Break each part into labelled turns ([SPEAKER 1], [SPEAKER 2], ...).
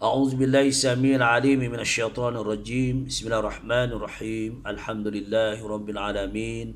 [SPEAKER 1] أعوذ بالله السميع العليم من الشيطان الرجيم بسم الله الرحمن الرحيم الحمد لله رب العالمين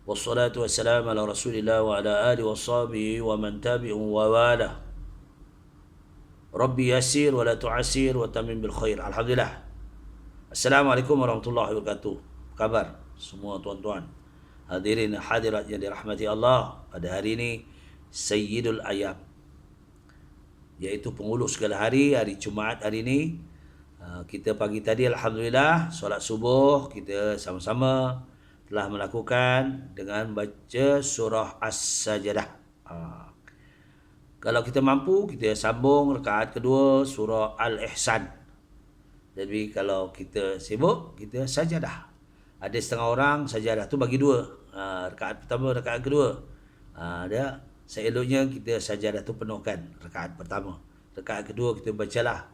[SPEAKER 1] والصلاة والسلام على رسول الله وعلى آله وصحبه ومن تبعه ووالاه ربي يسير ولا تعسير وتمم بالخير. Alhamdulillah. Assalamualaikum warahmatullahi wabarakatuh. Kabar semua tuan-tuan hadirin hadirat yang dirahmati Allah. Pada hari ini Sayyidul Ayam, iaitu penghulu segala hari, hari Jumaat hari ini. Kita pagi tadi Alhamdulillah solat subuh kita sama-sama telah melakukan dengan baca surah As-Sajdah. Kalau kita mampu, kita sambung rakaat kedua surah Al-Ihsan. Jadi kalau kita sibuk, kita sajadah. Ada setengah orang sajadah tu bagi dua. Rakaat pertama, rakaat kedua. Dia seeloknya kita sajadah tu penuhkan rakaat pertama. Rakaat kedua kita bacalah.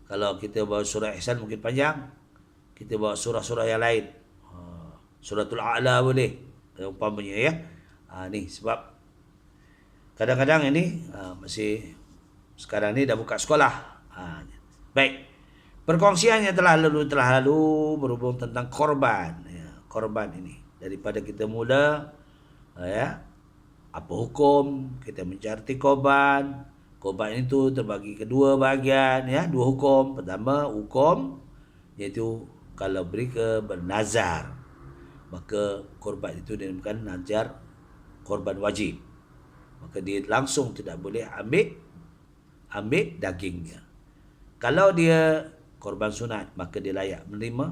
[SPEAKER 1] Kalau kita bawa surah Ihsan mungkin panjang, kita bawa surah-surah yang lain. Suratul A'la boleh, umpamanya ya. Ni sebab kadang-kadang ini masih sekarang ni dah buka sekolah. Baik. Perkongsiannya telah lalu berhubung tentang korban. Korban ini daripada kita mula apa hukum kita mencarti korban. Korban itu terbagi kedua bahagian, dua hukum. Pertama hukum iaitu kalau mereka bernazar, maka korban itu dinamakan nazar korban wajib. Maka dia langsung tidak boleh ambil dagingnya. Kalau dia korban sunat, maka dia layak menerima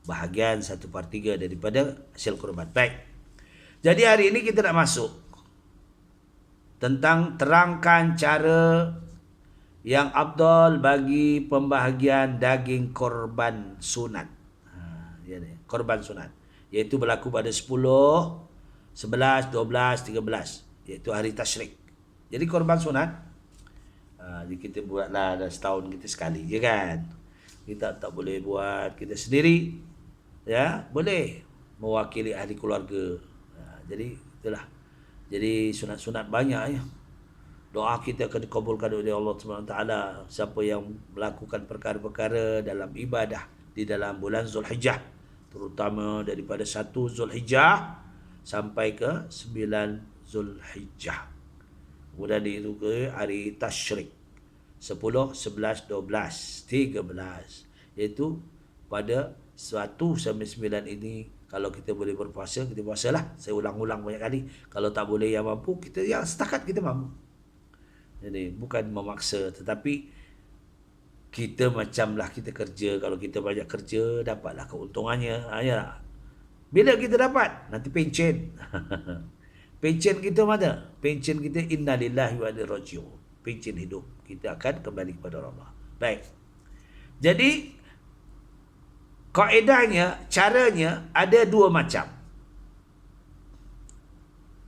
[SPEAKER 1] bahagian 1/3 daripada hasil korban. Baik. Jadi hari ini kita nak masuk tentang terangkan cara yang afdal bagi pembahagian daging korban sunat. Korban sunat iaitu berlaku pada 10, 11, 12, 13, iaitu hari tasyrik. Jadi korban sunat kita buatlah dah setahun kita sekali je kan. Kita tak boleh buat kita sendiri. Boleh mewakili ahli keluarga. Jadi itulah. Jadi sunat-sunat banyak ya. Doa kita akan dikabulkan oleh Allah SWT. Siapa yang melakukan perkara-perkara dalam ibadah di dalam bulan Zulhijjah, terutama daripada 1 Zulhijjah sampai ke 9 Zulhijjah. Kemudian itu ke hari tasyrik 10, 11, 12, 13. Iaitu pada 1 sampai 9 ini, kalau kita boleh berpuasa, kita puasalah. Saya ulang-ulang banyak kali. Kalau tak boleh yang mampu, kita yang setakat kita mampu. Jadi bukan memaksa, tetapi kita macamlah kita kerja. Kalau kita banyak kerja, dapatlah keuntungannya. Bila kita dapat, nanti pencen. Pencen kita mana? Pencen kita innalillahi wa inna ilaihi raji'un. Pencen hidup. Kita akan kembali kepada Allah. Baik. Jadi kaedahnya, caranya ada dua macam.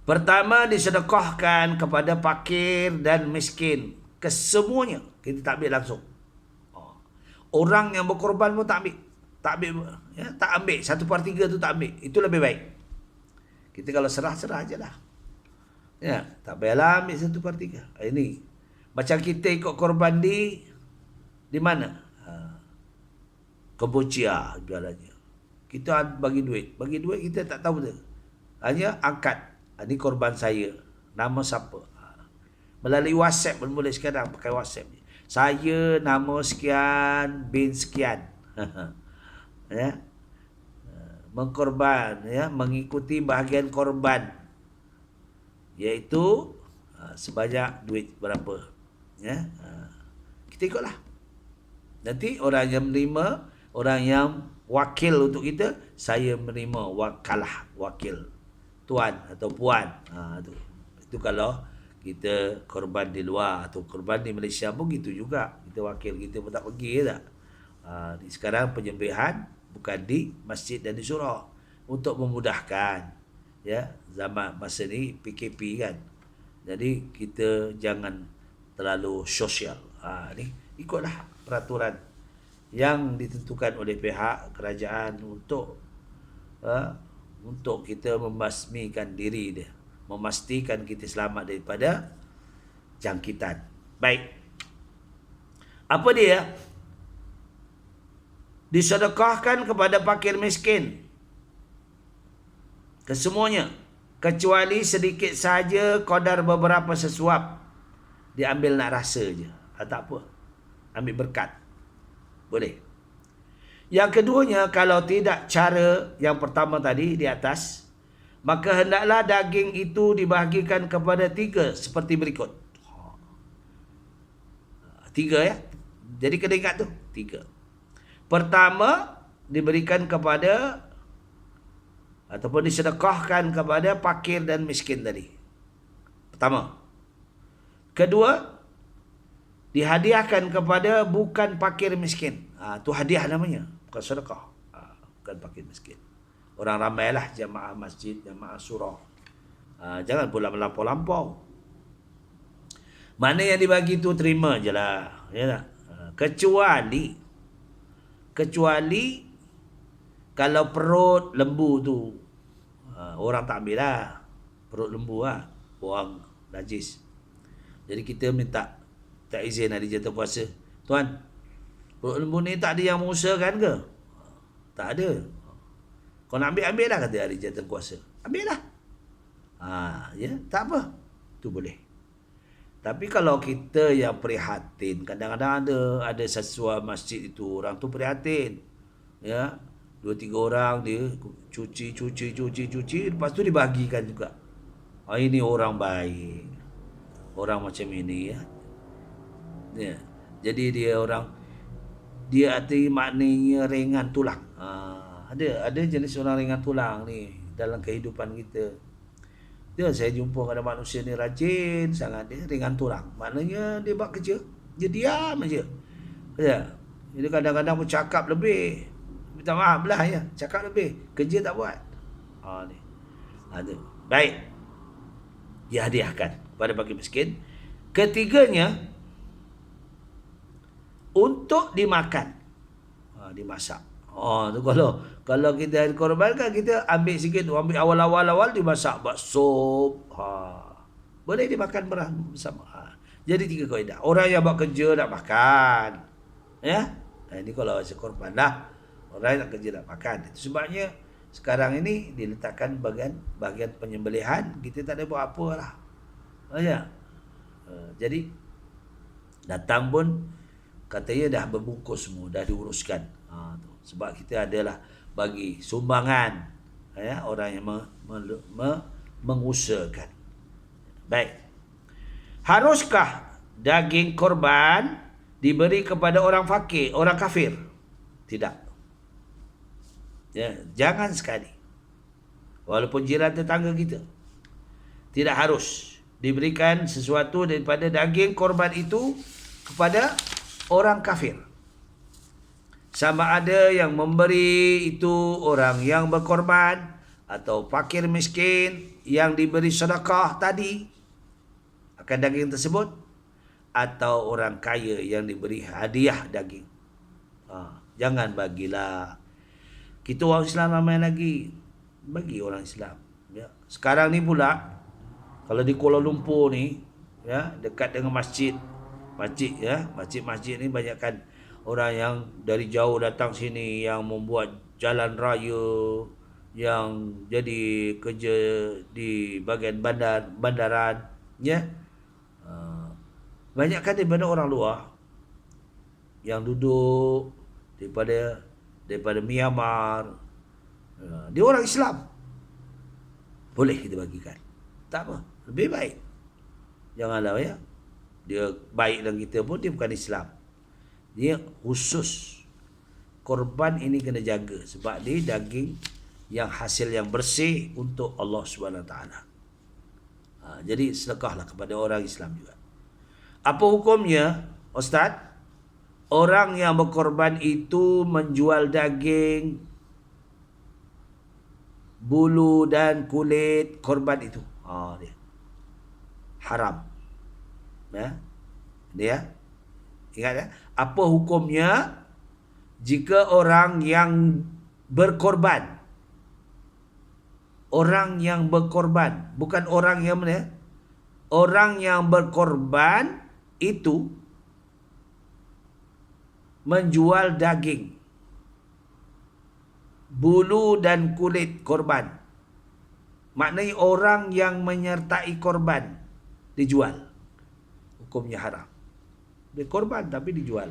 [SPEAKER 1] Pertama, disedekahkan kepada fakir dan miskin. Kesemuanya kita tak ambil langsung. Orang yang berkorban pun tak ambil. Tak ambil 1/3 tu, tak ambil. Itu lebih baik. Kita kalau serah-serah je lah. Tak payahlah ambil 1/3. Ini macam kita ikut korban di mana? Kemboja jualannya. Kita bagi duit. Bagi duit kita tak tahu tu. Hanya angkat. Ini korban saya. Nama siapa? Melalui WhatsApp pun boleh sekarang. Pakai WhatsApp. Saya nama sekian bin sekian. Mengkorban. Mengikuti bahagian korban. Iaitu sebanyak duit berapa. Kita ikutlah. Nanti orang yang menerima, orang yang wakil untuk kita, saya menerima wakalah, wakil, tuan atau puan. Itu kalau kita korban di luar atau korban di Malaysia pun gitu juga. Kita wakil, kita pun tak pergi tak. Sekarang penyembelihan bukan di masjid dan di surau untuk memudahkan. Zaman masa ni PKP kan. Jadi kita jangan terlalu sosial. Ni ikutlah peraturan yang ditentukan oleh pihak kerajaan untuk kita membasmikan diri dia, memastikan kita selamat daripada jangkitan. Baik. Apa dia? Disedekahkan kepada fakir miskin. Kesemuanya. Kecuali sedikit saja kadar beberapa sesuap. Diambil nak rasa je. Tak apa. Ambil berkat. Boleh. Yang keduanya, kalau tidak cara yang pertama tadi di atas, maka hendaklah daging itu dibahagikan kepada 3 seperti berikut. 3 ya. Jadi kena ingat tu. 3. Pertama, diberikan kepada ataupun disedekahkan kepada fakir dan miskin tadi. Pertama. Kedua, dihadiahkan kepada bukan fakir miskin. Tu hadiah namanya, bukan sedekah. Bukan fakir miskin. Orang ramailah jamaah masjid, jamaah surah. Jangan pula melampau-lampau. Mana yang dibagi tu terima je lah. Ya tak? Kecuali kalau perut lembu tu, orang tak ambil lah. Perut lembu lah, buang najis. Jadi kita minta izin hari jatuh puasa. Tuan, perut lembu ni tak ada yang mengusahakan ke? Tak ada. Kau nak ambil lah kata hari jatuh puasa. Ambil lah. Ya, tak apa. Tu boleh. Tapi kalau kita yang prihatin, kadang-kadang ada sesuatu masjid itu orang tu prihatin. Ya, 2-3 orang dia cuci, lepas tu dibagikan juga. Ini orang baik. Orang macam ini ya. Ya. Jadi dia arti maknanya ringan tulang. Ada jenis orang ringan tulang ni dalam kehidupan kita. Dia saya jumpa ada manusia ni rajin sangat, dia ringan tulang. Maknanya dia buat kerja, dia diam aja. Ya. Jadi kadang-kadang pun cakap lebih. Minta maaf lah ya, cakap lebih, kerja tak buat. Ni. Ada. Baik. Dia hadiahkan kepada fakir miskin. Ketiganya, untuk dimakan. Dimasak. Tu kalau kita korbankan, kita ambil sikit, ambil awal-awal dimasak, buat sup. Boleh dimakan bersama. Jadi 3 kaedah. Orang yang buat kerja nak makan. Ya. Ini kalau hasil korban lah. Orang nak kerja nak makan. Itu sebabnya sekarang ini diletakkan bahagian penyembelihan. Kita tak ada buat apa lah. Ya. Jadi datang pun katanya dah berbungkus semua, dah diuruskan. Sebab kita adalah bagi sumbangan orang yang mengusahakan. Baik. Haruskah daging korban diberi kepada orang fakir, orang kafir? Tidak. Ya, jangan sekali. Walaupun jiran tetangga kita. Tidak harus diberikan sesuatu daripada daging korban itu kepada orang kafir. Sama ada yang memberi itu orang yang berkorban atau fakir miskin yang diberi sedekah tadi akan daging tersebut, atau orang kaya yang diberi hadiah daging. Jangan bagilah. Kita orang Islam ramai lagi, bagi orang Islam. Ya. Sekarang ni pula, kalau di Kuala Lumpur ni, ya, dekat dengan masjid ni banyakkan orang yang dari jauh datang sini, yang membuat jalan raya, yang jadi kerja di bahagian bandaran, ya. Banyakkan daripada orang luar yang duduk daripada Myanmar. Dia orang Islam. Boleh kita bagikan. Tak apa, lebih baik. Janganlah ya. Dia baik dengan kita pun dia bukan Islam. Dia khusus korban ini kena jaga sebab dia daging yang hasil yang bersih untuk Allah SWT. Jadi sedekahlah kepada orang Islam juga. Apa hukumnya, Ustaz? Orang yang berkorban itu menjual daging, bulu dan kulit korban itu. Dia haram. Ya. Dia ingat ya? Apa hukumnya jika orang yang berkorban, bukan orang yang mana? Orang yang berkorban itu menjual daging, bulu dan kulit korban. Maknanya orang yang menyertai korban dijual, hukumnya haram. Dia korban tapi dijual.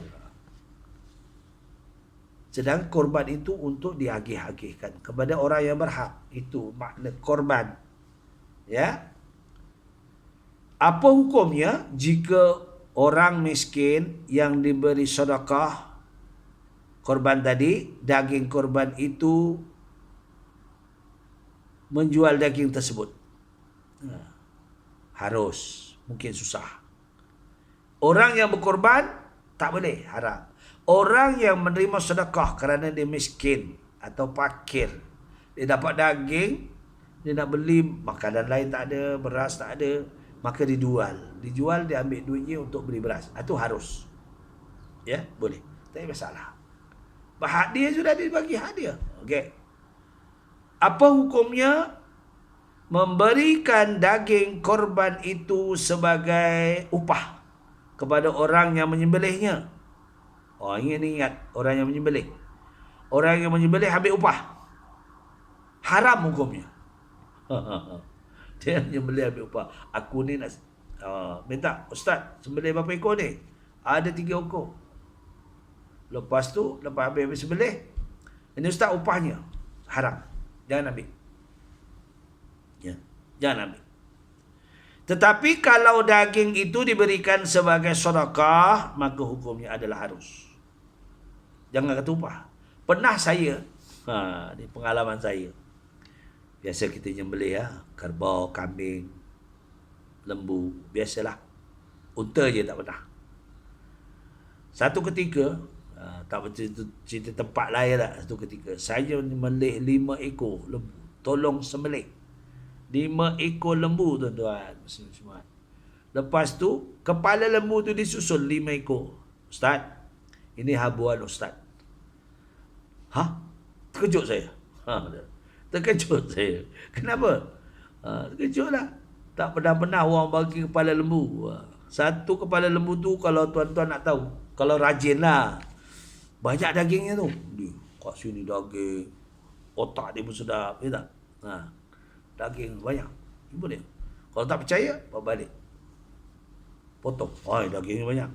[SPEAKER 1] Sedangkan korban itu untuk diagih-agihkan kepada orang yang berhak. Itu makna korban. Ya. Apa hukumnya jika orang miskin yang diberi sedekah korban tadi, daging korban itu menjual daging tersebut? Harus, mungkin susah. Orang yang berkorban tak boleh, haram. Orang yang menerima sedekah kerana dia miskin atau fakir, dia dapat daging, dia nak beli makanan lain tak ada, beras tak ada, maka dijual. Dijual, dia ambil duitnya untuk beli beras. Itu harus. Ya, boleh. Tak ada masalah. Hak dia sudah dibagi hak dia. Okey. Apa hukumnya memberikan daging korban itu sebagai upah kepada orang yang menyembelihnya? Oh, ini ingat, orang yang menyembelih. Orang yang menyembelih ambil upah. Haram hukumnya. Dia menyembelih ambil upah. Aku ni nak minta, Ustaz, sembelih berapa ekor ni? Ada 3 ekor. Lepas tu, lepas habis sembelih, ini Ustaz upahnya. Haram. Jangan ambil. Ya, jangan ambil. Tetapi kalau daging itu diberikan sebagai sedekah, maka hukumnya adalah harus. Jangan kata upah. Pernah saya, ini pengalaman saya. Biasa kita nyembelih ya, kerbau, kambing, lembu, biasalah. Unta je tak pernah. Satu ketika, tak cerita tempat lain tak, satu ketika saya menyembelih 5 ekor lembu. Tolong sembelih 5 ekor lembu, tuan-tuan. Lepas tu, kepala lembu tu disusun 5 ekor. Ustaz, ini habuan Ustaz. Terkejut saya. Terkejut saya. Kenapa? Terkejutlah. Tak pernah-pernah orang bagi kepala lembu. Satu kepala lembu tu, kalau tuan-tuan nak tahu, kalau rajin lah, banyak dagingnya tu. Kat sini daging, otak dia pun sedap. Ya tak? Daging banyak. Cuba dia. Kalau tak percaya, bawa balik. Potong. Dagingnya banyak.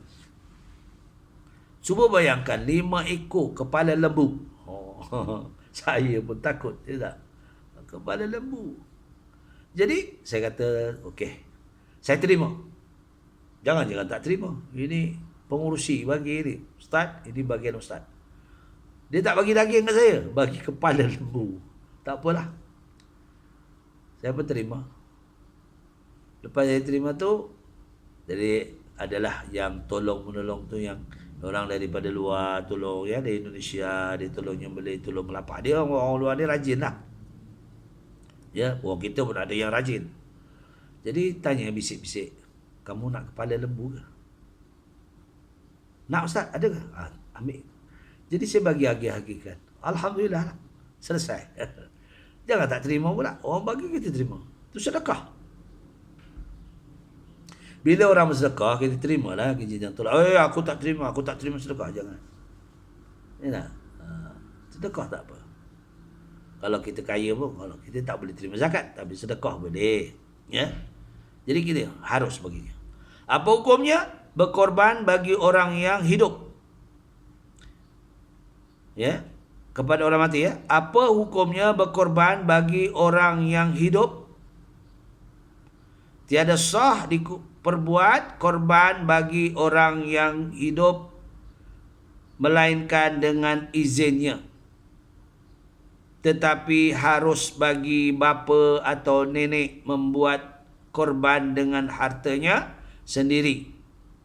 [SPEAKER 1] Cuba bayangkan 5 ekor kepala lembu. Saya pun takut. Ya tak? Kepala lembu. Jadi, saya kata, okey. Saya terima. Jangan tak terima. Ini pengurusi bagi ni. Ustaz, ini bagian Ustaz. Dia tak bagi daging ke saya. Bagi kepala lembu. Tak apalah. Saya pun terima. Lepas saya terima tu, jadi adalah yang tolong-menolong tu, yang orang daripada luar tolong, ya, dari Indonesia, dia tolong nyembelih, tolong melapak. Dia orang luar ni rajin lah. Ya, orang kita pun ada yang rajin. Jadi tanya bisik-bisik, kamu nak kepala lembu ke? Nak Ustaz, ada ke? Ambil. Jadi saya bagi agih-agihkan. Alhamdulillah lah. Selesai. Jangan tak terima pula. Orang bagi kita terima. Itu sedekah. Bila orang bersedekah, kita terimalah. Kita jangan tolak. Aku tak terima sedekah. Jangan. Ya tak? Sedekah tak apa. Kalau kita kaya pun, kalau kita tak boleh terima zakat, tapi sedekah boleh. Ya. Jadi kita harus baginya. Apa hukumnya? Berkorban bagi orang yang hidup. Ya. Kepada orang mati, ya. Apa hukumnya berkorban bagi orang yang hidup? Tiada sah diperbuat korban bagi orang yang hidup melainkan dengan izinnya. Tetapi harus bagi bapa atau nenek membuat korban dengan hartanya sendiri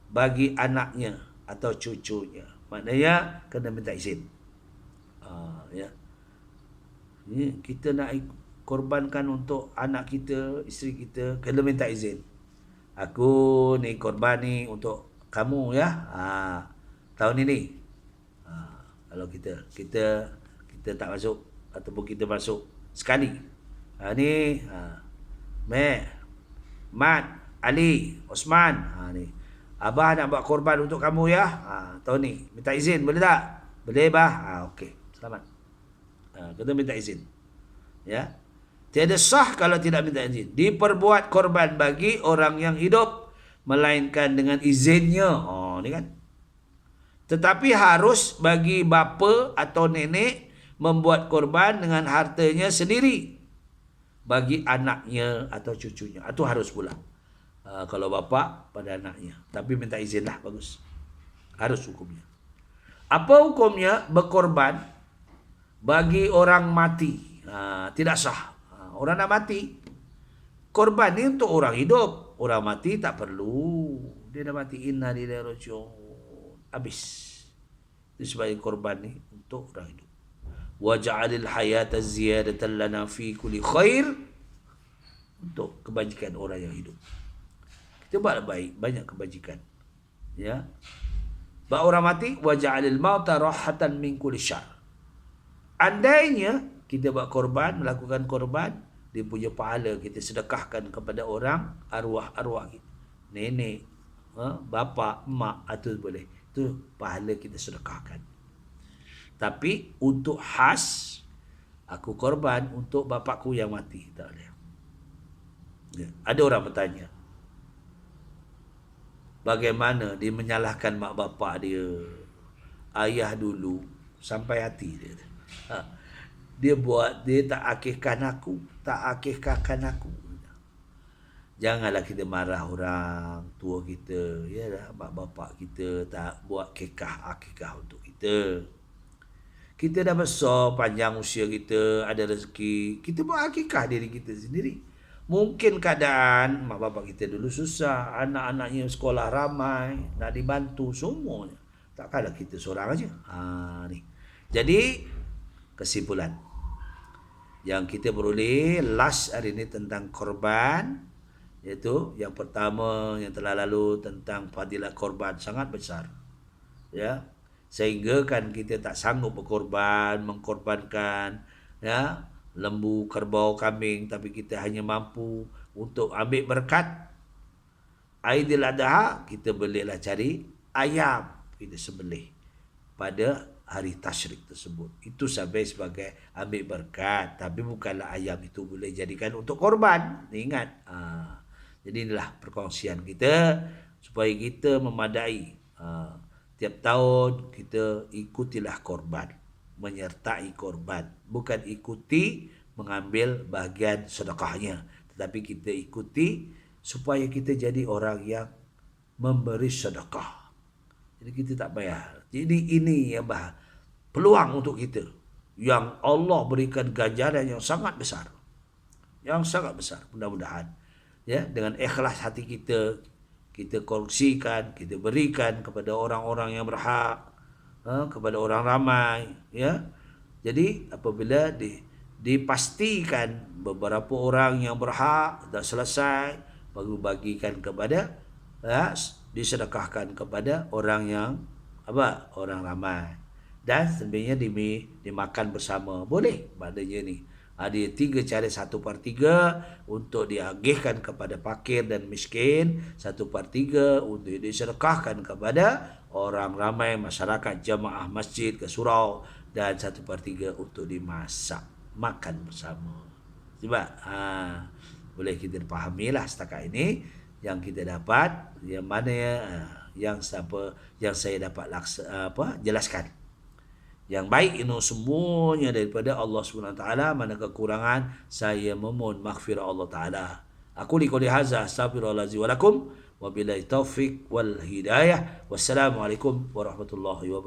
[SPEAKER 1] bagi anaknya atau cucunya. Maknanya kena minta izin. Ya. Ini kita nak korbankan untuk anak kita, isteri kita, kena minta izin. Aku ni korban ni untuk kamu, ya. Tahun ini. Kalau kita tak masuk, ataupun kita masuk sekali. Ni Mat, Ali, Osman, ni. Abah nak buat korban untuk kamu ya. Tahun ni minta izin boleh tak? Boleh bah. Okey, selamat. Kita minta izin. Ya. Tiada sah kalau tidak minta izin. Diperbuat korban bagi orang yang hidup melainkan dengan izinnya. Ni kan. Tetapi harus bagi bapa atau nenek membuat korban dengan hartanya sendiri bagi anaknya atau cucunya. Itu harus pula. Kalau bapa pada anaknya. Tapi minta izin lah, bagus. Harus hukumnya. Apa hukumnya berkorban bagi orang mati? Tidak sah. Orang nak mati, korban ni untuk orang hidup. Orang mati tak perlu. Dia dah mati, inna lillahi wa inna ilaihi raji'un. Habis. Itu sebagai korban ni untuk orang hidup. Wa ja'alil hayata ziyadatan lana fi kulli khair. Untuk kebajikan orang yang hidup. Kita buat baik, banyak kebajikan. Ya. Bak orang mati, wa ja'alil mauta rahatan min kulli syarr. Andainya kita buat korban, melakukan korban, dia punya pahala kita sedekahkan kepada orang, arwah-arwah kita. Nenek, bapa, mak, itu boleh. Itu pahala kita sedekahkan. Tapi untuk khas, aku korban untuk bapakku yang mati. Tak boleh. Ya. Ada orang bertanya, bagaimana dia menyalahkan mak bapak dia, ayah dulu, sampai hati dia. Dia buat, dia tak akikkan aku, tak akikkan aku. Janganlah kita marah orang tua kita, ya dah, mak bapak kita tak buat akikah untuk kita. Kita dah besar, panjang usia kita, ada rezeki, kita buat akikah diri kita sendiri. Mungkin keadaan mak bapak kita dulu susah, anak-anaknya sekolah ramai, nak dibantu semuanya. Takkanlah kita seorang aja. Ni. Jadi kesimpulan yang kita beroleh last hari ini tentang korban, iaitu yang pertama yang telah lalu tentang fadilah korban sangat besar, ya, sehingga kan kita tak sanggup berkorban, mengkorbankan, ya, lembu, kerbau, kambing, tapi kita hanya mampu untuk ambil berkat Aidil Adha. Kita bolehlah cari ayam, kita sembelih pada hari tasyrik tersebut. Itu sampai sebagai ambil berkat. Tapi bukanlah ayam itu boleh jadikan untuk korban. Ingat. Jadi inilah perkongsian kita supaya kita memadai. Tiap tahun kita ikutilah korban. Menyertai korban. Bukan ikuti mengambil bahagian sedekahnya. Tetapi kita ikuti supaya kita jadi orang yang memberi sedekah. Jadi kita tak bayar. Jadi ini yang peluang untuk kita yang Allah berikan ganjaran yang sangat besar. Yang sangat besar. Mudah-mudahan ya, dengan ikhlas hati kita, kita kongsikan, kita berikan kepada orang-orang yang berhak, kepada orang ramai, ya. Jadi apabila dipastikan beberapa orang yang berhak dah selesai, baru bagikan kepada, disedekahkan kepada orang yang orang ramai. Dan sebenarnya dimakan bersama. Boleh maknanya ni. Ada 3 cara, 1/3 untuk diagihkan kepada fakir dan miskin, 1/3 untuk disedekahkan kepada orang ramai masyarakat jamaah masjid ke surau, dan 1/3 untuk dimasak, makan bersama. Sebab boleh kita fahamilah setakat ini yang kita dapat, yang mana yang saya dapat jelaskan. Yang baik itu semuanya daripada Allah SWT. Mana kekurangan, saya memohon maghfirah Allah Ta'ala. Aku liqouli hadza astaghfirullahalazim wa lakum wa billahi taufiq wal hidayah. Wassalamualaikum warahmatullahi wabarakatuh.